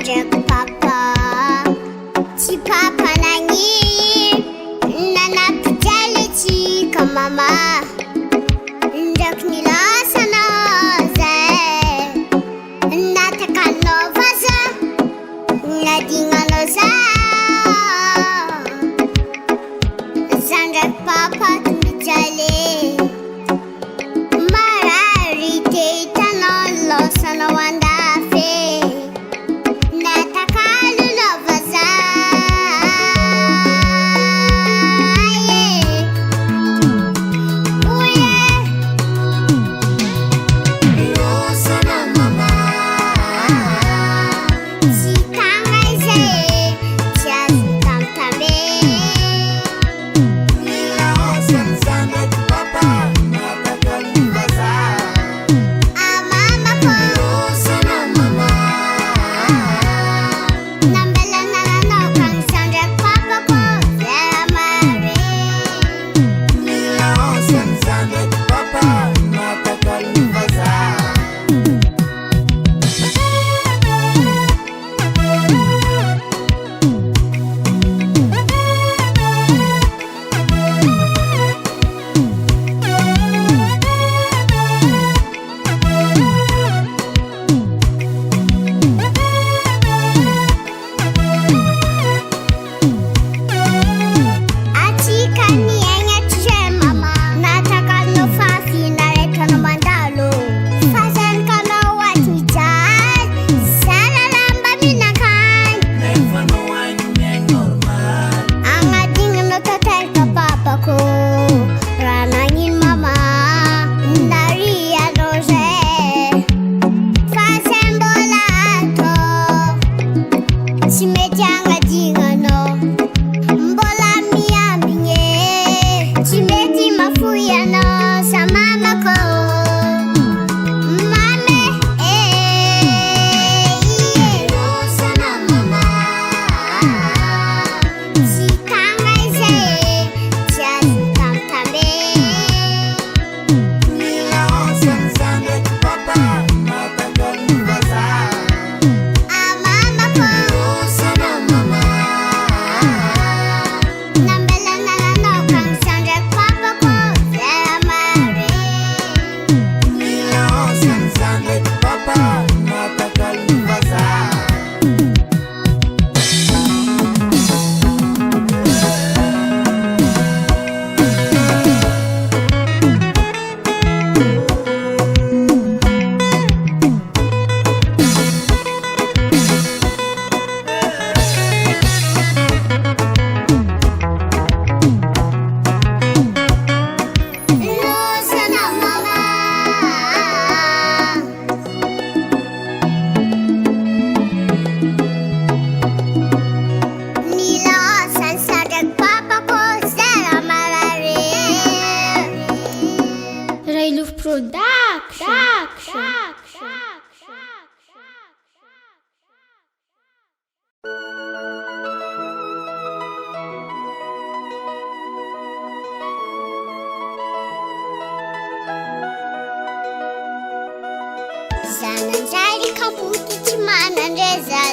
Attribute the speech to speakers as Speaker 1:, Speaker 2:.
Speaker 1: Sandrako papa, tsy papa nagniry nanapijaly tsika mama. Ndraiky nilasanao zay natakanao vaza nadignanao za. Sandrako papa tombijaly marary te hitanao losanao andafy. Natakalonao vaza losana mama. Tsy tagna izay tsy azo tamtambe.
Speaker 2: Nilaosany Sandrako papa natakalonao vaza.
Speaker 1: Mamako
Speaker 2: Losana mama.
Speaker 1: nambelananao kany Sandrako papako vera mare.
Speaker 2: Nilaosany Sandrako papa natakalonao vaza.
Speaker 1: Atsika niaigna tse mama. Natakalonao fafy naretanao mandalo. Fazanikanao aty mijaly zara lamba minakany.
Speaker 2: Nefa noainy miaigny normal.
Speaker 1: Agnadinanao tanteraka papako raha nagnino mama. Narianao zay fa zay mbola atao. Tsy mety agnadinanao mbola miambigny e. Tsy mety mafoy anao sa mamako. Mame losana mama. Tsy tagna izay tsy azo tamtambe.
Speaker 2: Nilaosany Sandrako papa natakalonao vaza.
Speaker 1: Mamako
Speaker 2: Losana mama.
Speaker 1: nambelananao kany Sandrako papako vera mare.
Speaker 2: Nilaosany Sandrako papa natakalonao vaza.
Speaker 1: Losana mama. Nilaosany Sandrako papako zara marare.
Speaker 3: Railov Production.
Speaker 1: Zananjary kapoky tsy manandreza.